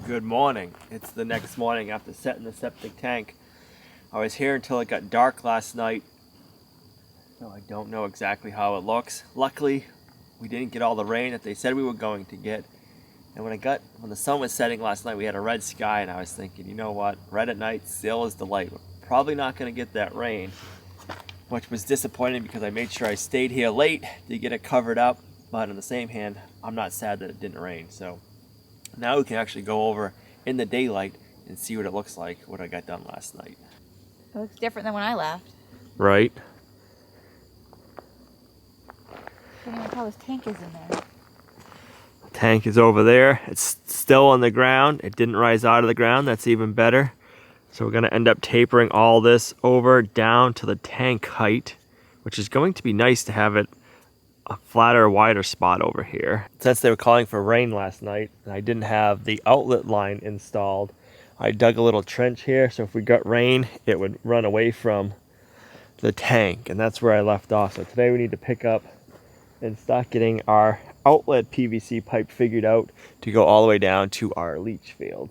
Good morning. It's the next morning after setting the septic tank. I was here until it got dark last night, so I don't know exactly how it looks. Luckily, we didn't get all the rain that they said we were going to get. And when the sun was setting last night, we had a red sky, and I was thinking, you know what? Red at night still is the light. We're probably not going to get that rain, which was disappointing because I made sure I stayed here late to get it covered up. But on the same hand, I'm not sad that it didn't rain. So now we can actually go over in the daylight and see what it looks like, what I got done last night. It looks different than when I left. Right? Can't even tell this tank is in there. Tank is over there. It's still on the ground. It didn't rise out of the ground. That's even better. So we're going to end up tapering all this over down to the tank height, which is going to be nice to have it a flatter, wider spot over here. Since they were calling for rain last night and I didn't have the outlet line installed, I dug a little trench here, so if we got rain, it would run away from the tank, and that's where I left off. So today we need to pick up and start getting our outlet PVC pipe figured out to go all the way down to our leach field.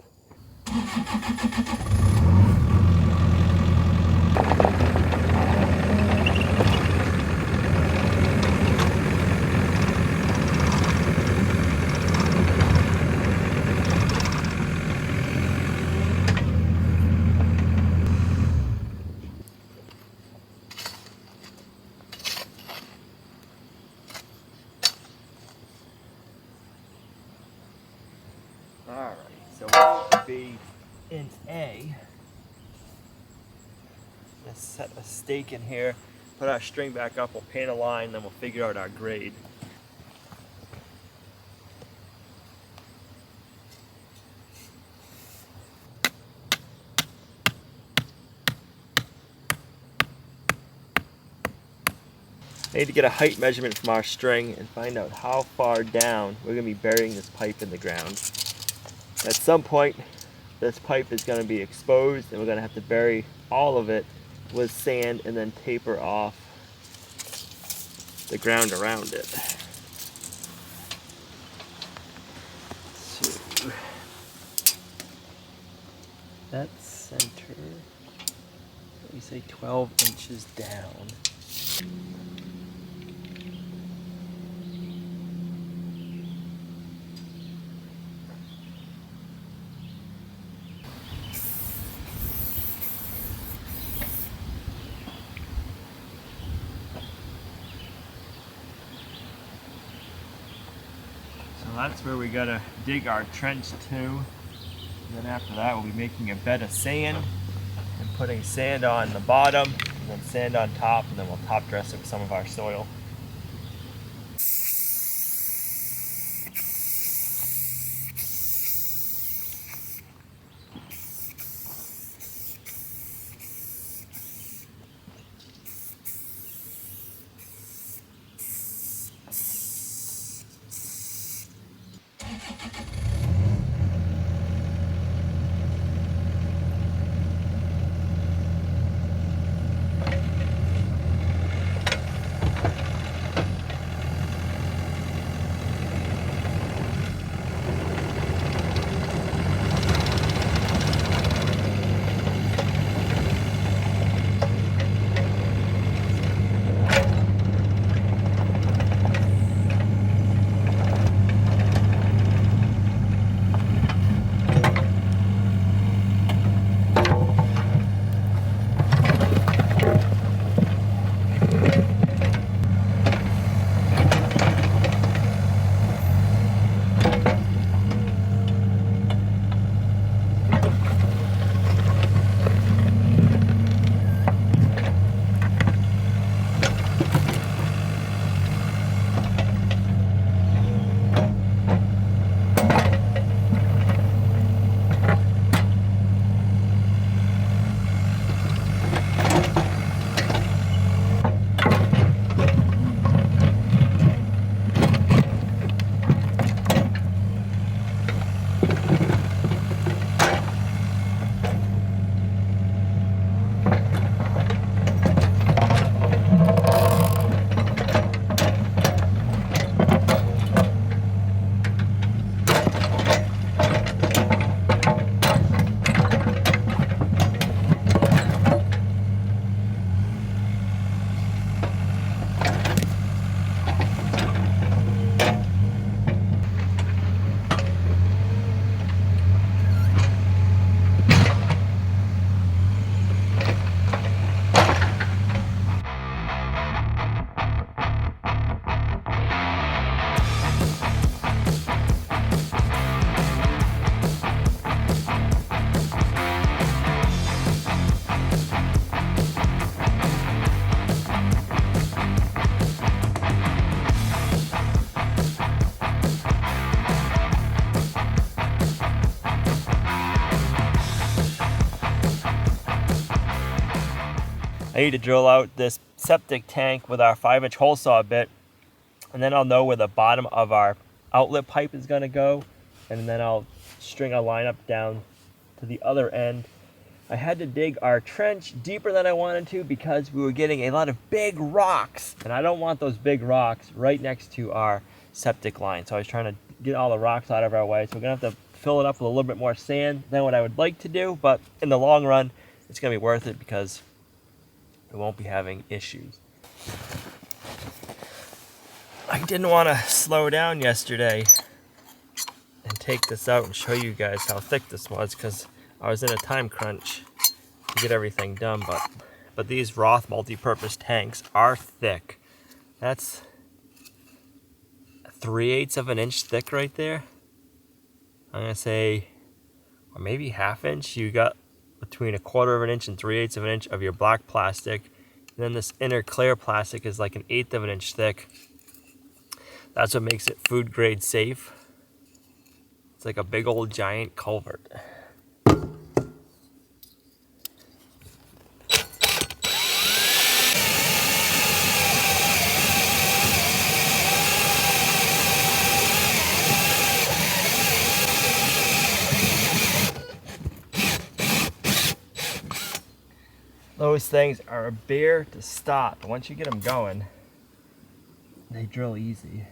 Alright, so it should be in A. Let's set a stake in here, put our string back up, we'll paint a line, then we'll figure out our grade. I need to get a height measurement from our string and find out how far down we're going to be burying this pipe in the ground. At some point, this pipe is going to be exposed and we're going to have to bury all of it with sand and then taper off the ground around it. So, that's center, let me say 12 inches down. So that's where we gotta dig our trench to. And then after that we'll be making a bed of sand and putting sand on the bottom and then sand on top, and then we'll top dress it with some of our soil. I need to drill out this septic tank with our 5-inch hole saw bit, and then I'll know where the bottom of our outlet pipe is gonna go, and then I'll string a line up down to the other end. I had to dig our trench deeper than I wanted to because we were getting a lot of big rocks, and I don't want those big rocks right next to our septic line. So I was trying to get all the rocks out of our way. So we're gonna have to fill it up with a little bit more sand than what I would like to do, but in the long run, it's gonna be worth it because we won't be having issues. I didn't want to slow down yesterday and take this out and show you guys how thick this was because I was in a time crunch to get everything done, but these Roth multi-purpose tanks are thick. That's 3/8 of an inch thick right there. I'm gonna say, or maybe 1/2 inch. You got between 1/4 of an inch and 3/8 of an inch of your black plastic. And then this inner clear plastic is like 1/8 of an inch thick. That's what makes it food grade safe. It's like a big old giant culvert. Those things are a bear to stop. Once you get them going, they drill easy.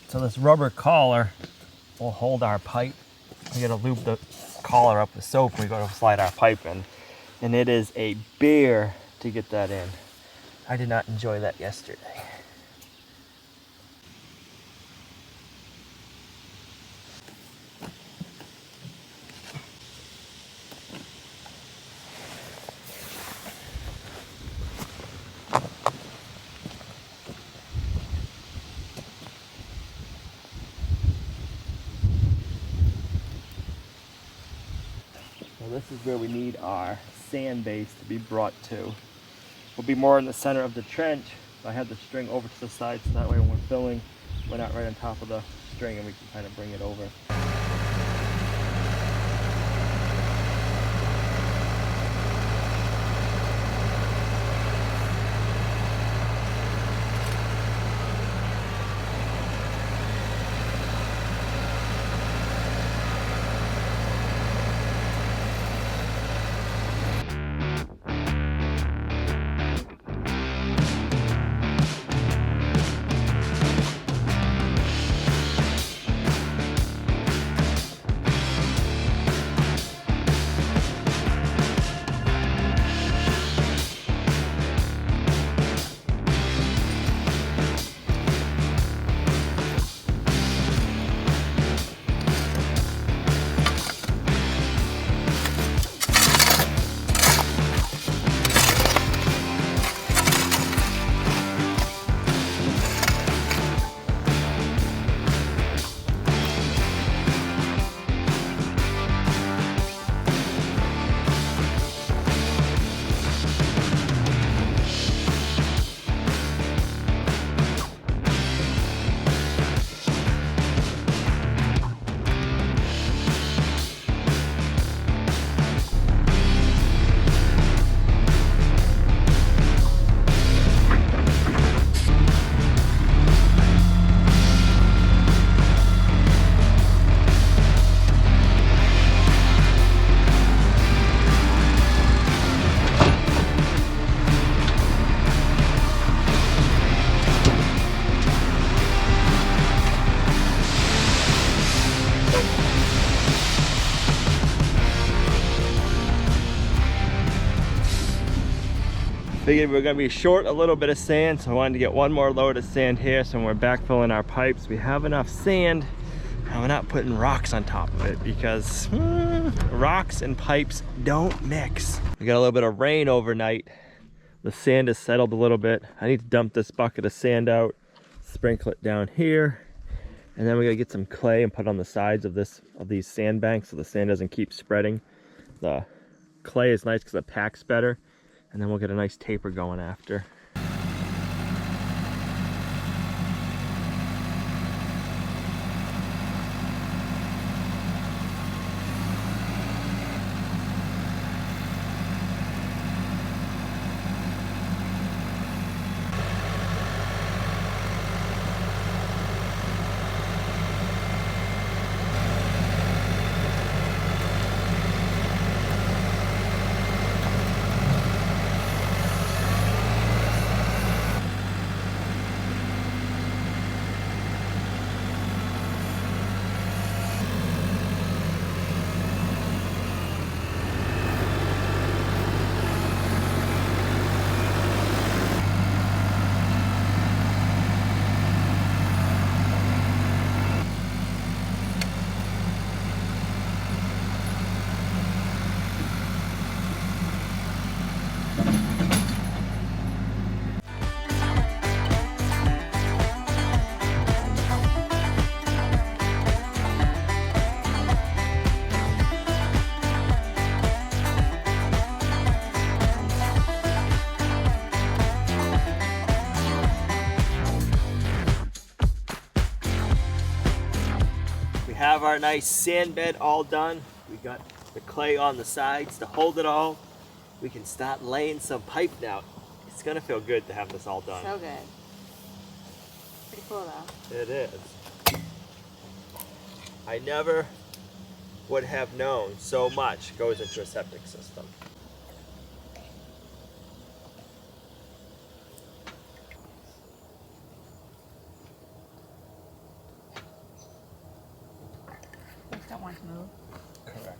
So this rubber collar will hold our pipe. We gotta lube the collar up with soap when we go to slide our pipe in. And it is a bear to get that in. I did not enjoy that yesterday. So this is where we need our sand base to be brought to. We'll be more in the center of the trench. I have the string over to the side so that way when we're filling, we're not right on top of the string and we can kind of bring it over. Figured we were gonna be short a little bit of sand, so I wanted to get one more load of sand here. So when we're backfilling our pipes, we have enough sand and we're not putting rocks on top of it because rocks and pipes don't mix. We got a little bit of rain overnight. The sand has settled a little bit. I need to dump this bucket of sand out, sprinkle it down here, and then we gotta get some clay and put on the sides of these sandbanks so the sand doesn't keep spreading. The clay is nice because it packs better. And then we'll get a nice taper going after. our nice sand bed all done. We got the clay on the sides to hold it all. We can start laying some pipe now. It's gonna feel good to have this all done. So good. Pretty cool though. It is. I never would have known so much goes into a septic system. Just don't want it to move. Correct.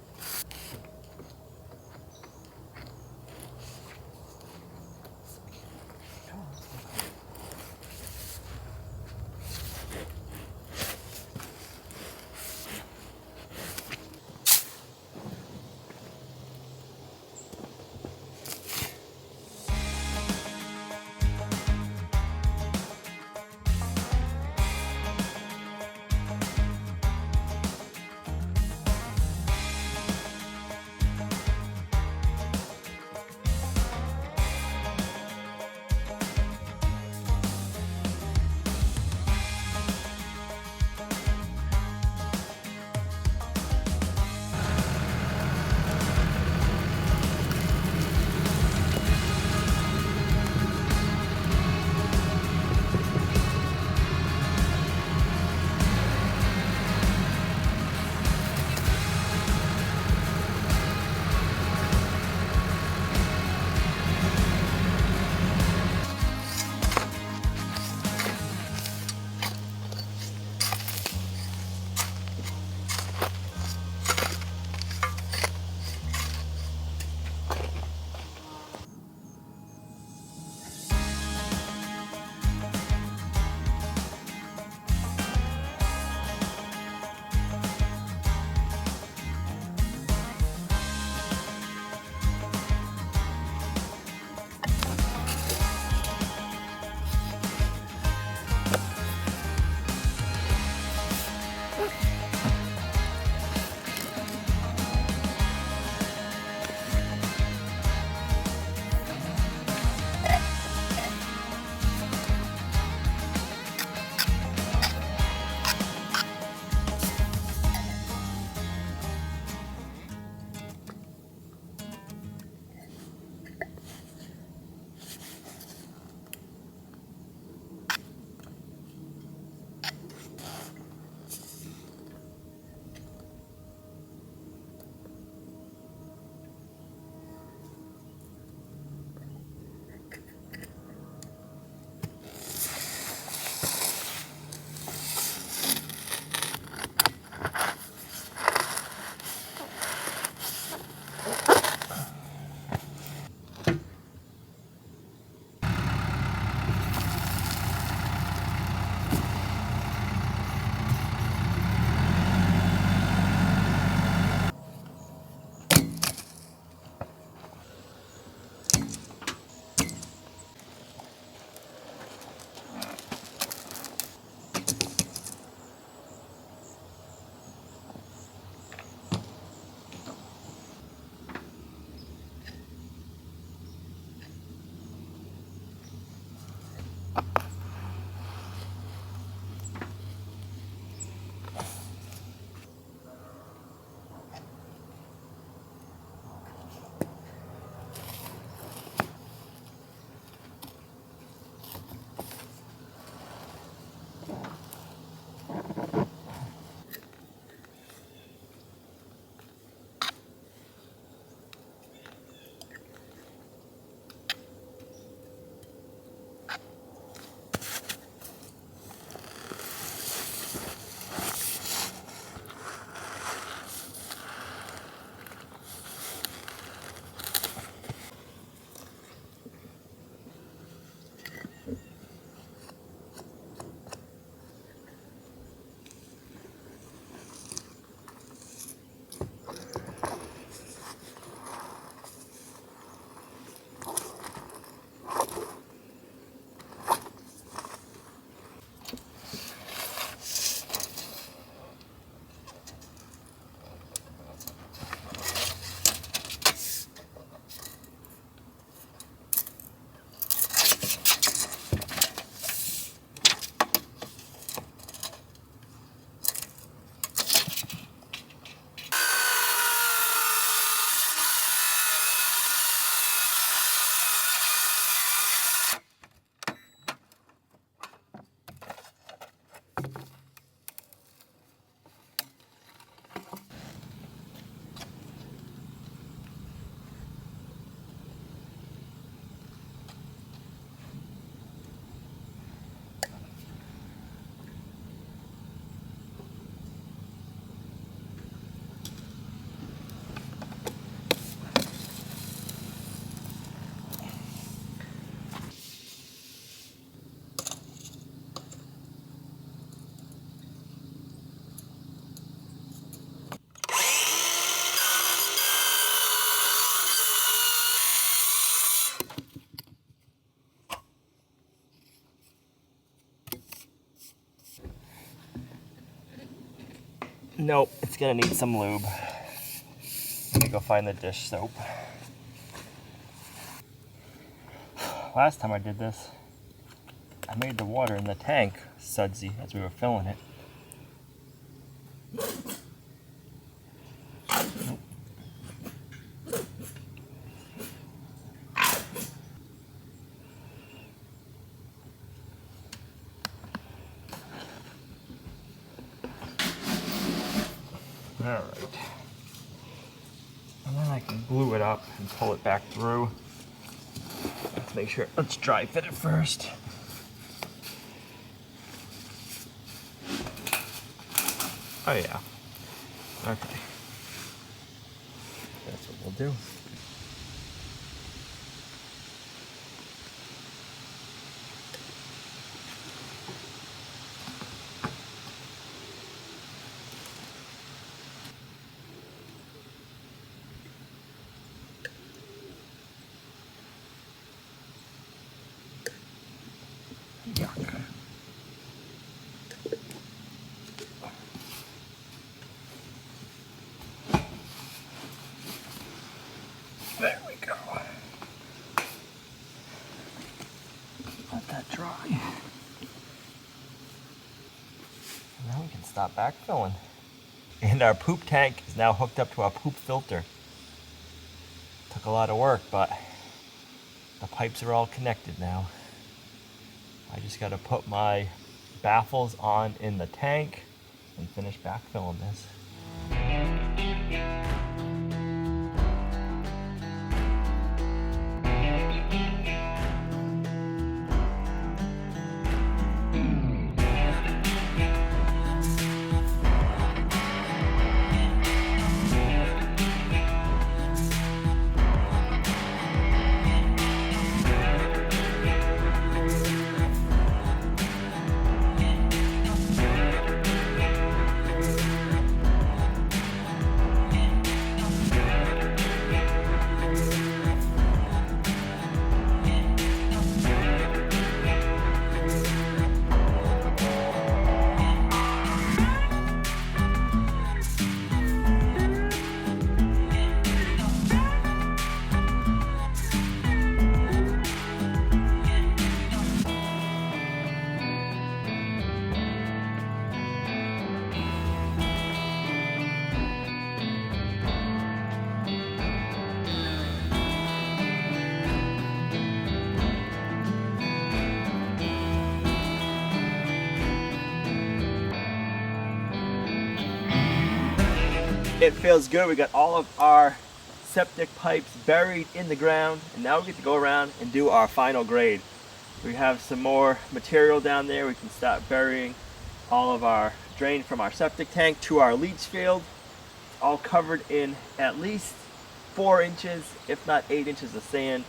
Nope, it's gonna need some lube. Let me go find the dish soap. Last time I did this, I made the water in the tank sudsy as we were filling it. Alright. And then I can glue it up and pull it back through. Let's make sure, let's dry fit it first. Oh yeah. Okay. That's what we'll do. Yuck. There we go. Let that dry. Now we can stop backfilling. And our poop tank is now hooked up to our poop filter. Took a lot of work, but the pipes are all connected now. I just got to put my baffles on in the tank and finish backfilling this. It feels good. We got all of our septic pipes buried in the ground, and now we get to go around and do our final grade. We have some more material down there. We can start burying all of our drain from our septic tank to our leach field. It's all covered in at least 4 inches, if not 8 inches of sand.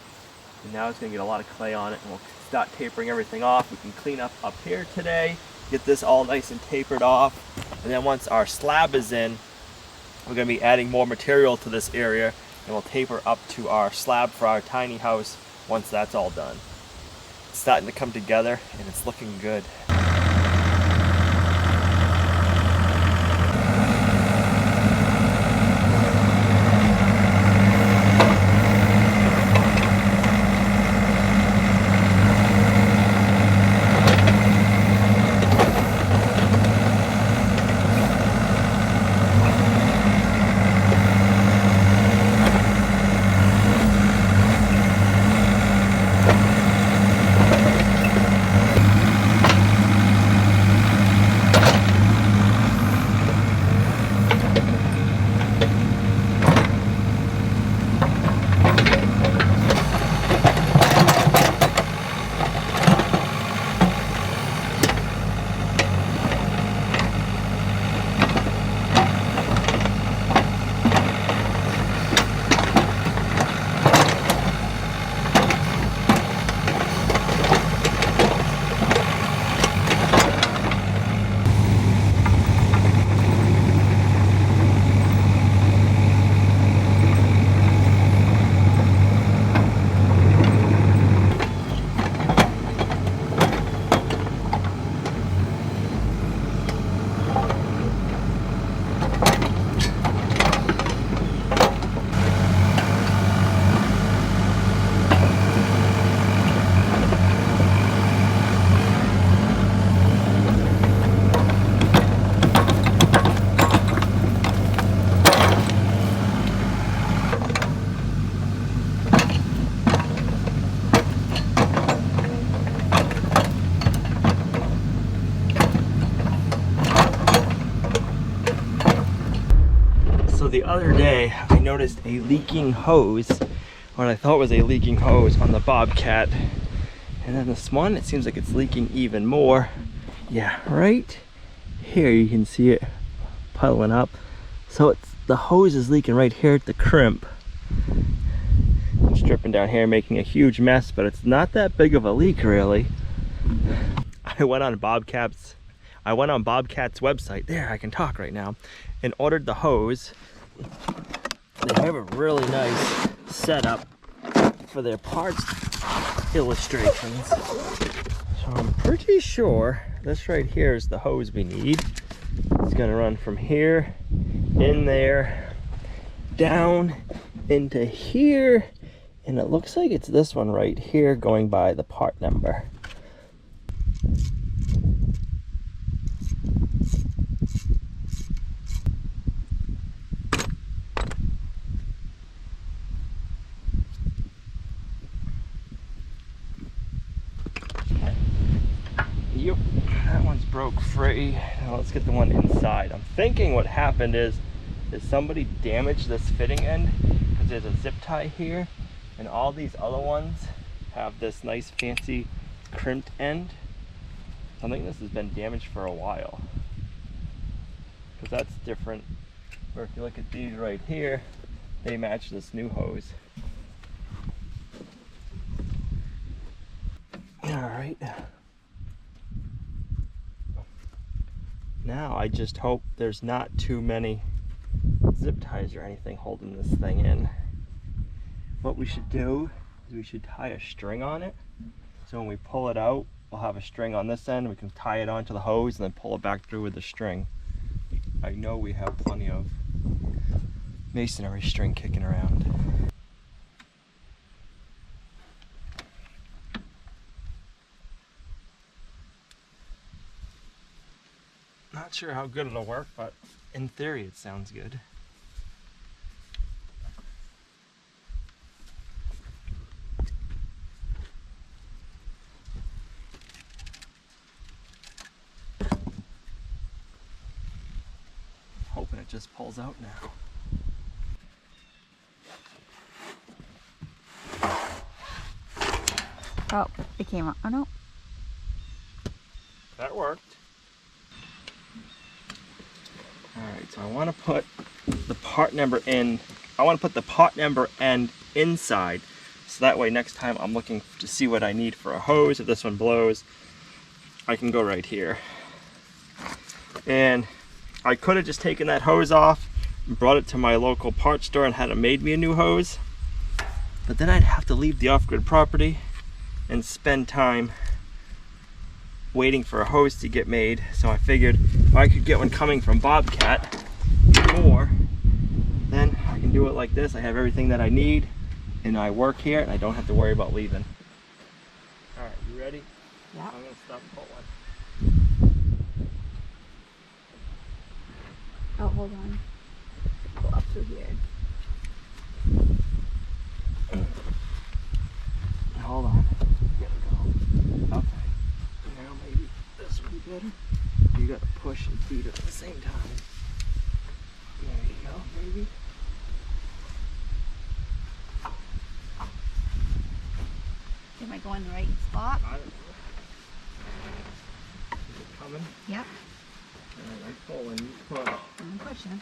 And now it's gonna get a lot of clay on it, and we'll start tapering everything off. We can clean up here today, get this all nice and tapered off. And then once our slab is in, we're going to be adding more material to this area, and we'll taper up to our slab for our tiny house once that's all done. It's starting to come together and it's looking good. other day, I noticed a leaking hose, what I thought was a leaking hose on the Bobcat. And then this one, it seems like it's leaking even more. Yeah, right here you can see it puddling up. So it's the hose is leaking right here at the crimp. It's dripping down here, making a huge mess, but it's not that big of a leak really. I went on Bobcat's website. There, I can talk right now, and ordered the hose. They have a really nice setup for their parts illustrations. So I'm pretty sure this right here is the hose we need. It's gonna run from here, in there, down into here, and it looks like it's this one right here going by the part number. Yep, that one's broke free. Now let's get the one inside. I'm thinking what happened is somebody damaged this fitting end because there's a zip tie here, and all these other ones have this nice fancy crimped end. I think this has been damaged for a while, because that's different. Or if you look at these right here, they match this new hose. All right. Now I just hope there's not too many zip ties or anything holding this thing in. What we should do is we should tie a string on it. So when we pull it out, we'll have a string on this end. We can tie it onto the hose and then pull it back through with the string. I know we have plenty of masonry string kicking around. Not sure how good it'll work, but in theory it sounds good. Hoping it just pulls out now. Oh, it came out. Oh no. That worked. Alright, so I want to put the part number in. I want to put the part number end inside, so that way next time I'm looking to see what I need for a hose, if this one blows, I can go right here. And I could have just taken that hose off and brought it to my local parts store and had them made me a new hose, but then I'd have to leave the off-grid property and spend time waiting for a hose to get made. So I figured if I could get one coming from Bobcat more, then I can do it like this. I have everything that I need and I work here and I don't have to worry about leaving. All right, you ready? Yeah. I'm gonna stop pulling. Oh, hold on. Go up through here. Hold on. Gotta go. Okay. Now maybe this would be better. You gotta push and feed it at the same time. There you go, baby. Am I going the right spot? I don't know. Is it coming? Yep. Alright, I'm pulling, you push. I'm pushing.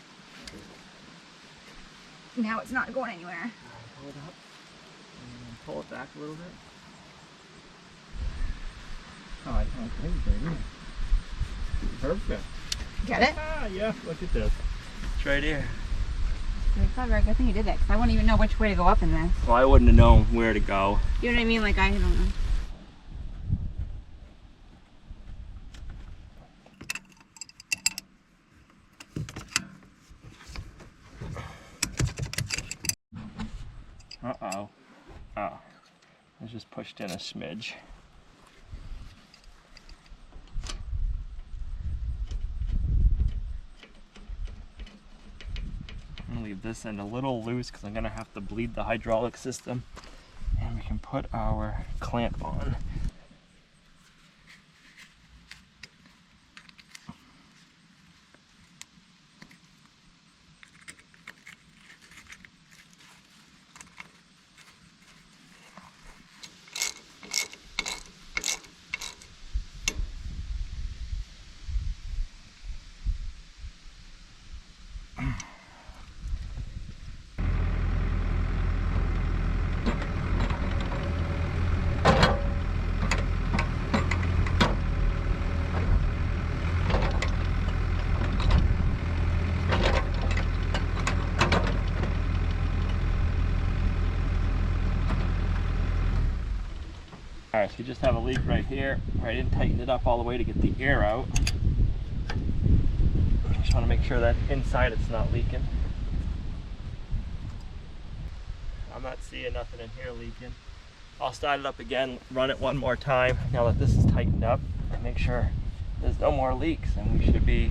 Now it's not going anywhere. Alright, pull it up. And then pull it back a little bit. Oh, I can't think right here. Perfect. Get it? Ah, yeah, look at this. It's right here. Very clever. Good thing you did that, because I wouldn't even know which way to go up in this. Well, I wouldn't have known where to go. You know what I mean? Like, I don't know. Uh-oh. Oh. I just pushed in a smidge. I'm gonna leave this end a little loose because I'm gonna have to bleed the hydraulic system. And we can put our clamp on. Alright, so you just have a leak right here. I didn't tighten it up all the way to get the air out. Just want to make sure that inside it's not leaking. I'm not seeing nothing in here leaking. I'll start it up again, run it one more time now that this is tightened up, and make sure there's no more leaks, and we should be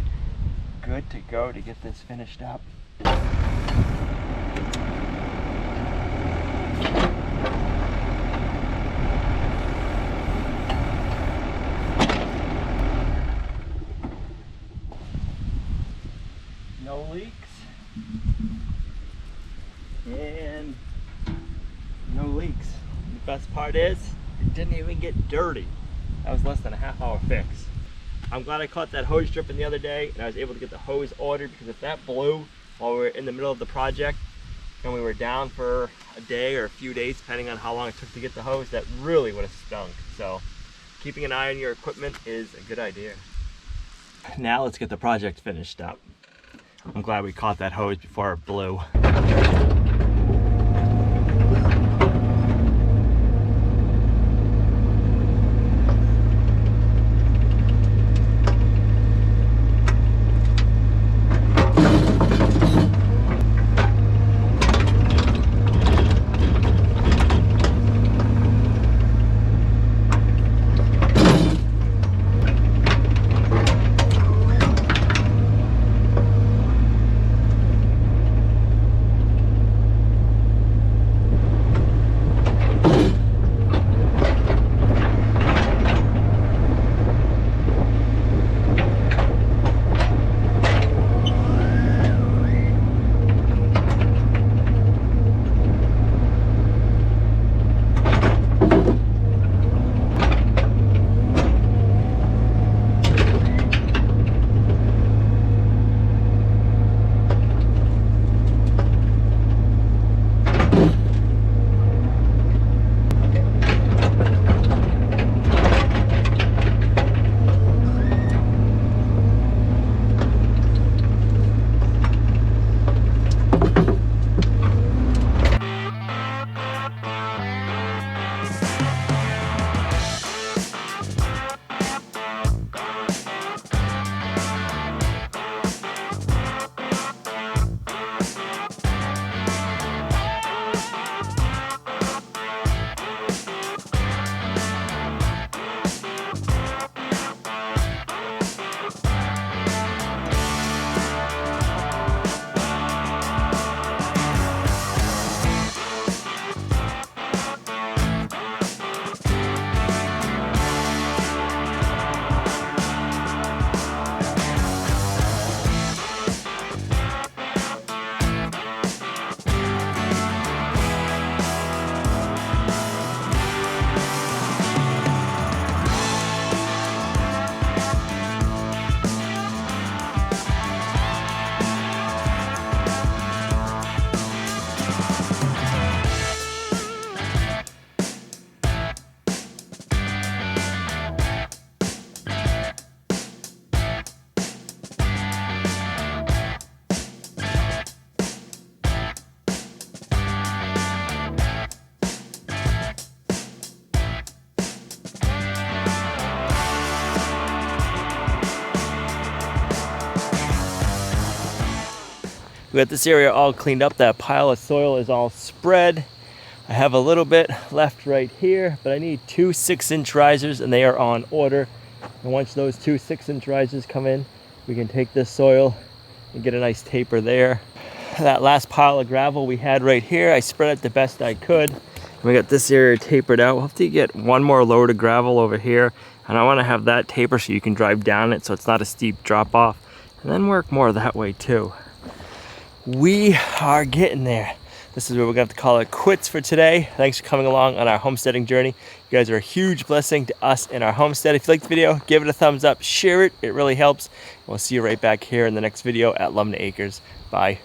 good to go to get this finished up. No leaks. And no leaks. The best part is, it didn't even get dirty. That was less than a half-hour fix. I'm glad I caught that hose dripping the other day, and I was able to get the hose ordered, because if that blew while we were in the middle of the project, and we were down for a day or a few days, depending on how long it took to get the hose, that really would have stunk. So keeping an eye on your equipment is a good idea. Now let's get the project finished up. I'm glad we caught that hose before it blew. We got this area all cleaned up. That pile of soil is all spread. I have a little bit left right here, but I need 2 6-inch risers, and they are on order. And once those 2 6-inch risers come in, we can take this soil and get a nice taper there. That last pile of gravel we had right here, I spread it the best I could. And we got this area tapered out. We'll have to get one more load of gravel over here, and I want to have that taper so you can drive down it so it's not a steep drop off, and then work more that way too. We are getting there. This is where we're gonna have to call it quits for today. Thanks for coming along on our homesteading journey. You guys are a huge blessing to us in our homestead. If you liked the video, give it a thumbs up, share it. It really helps. We'll see you right back here in the next video at Lumnah Acres. Bye.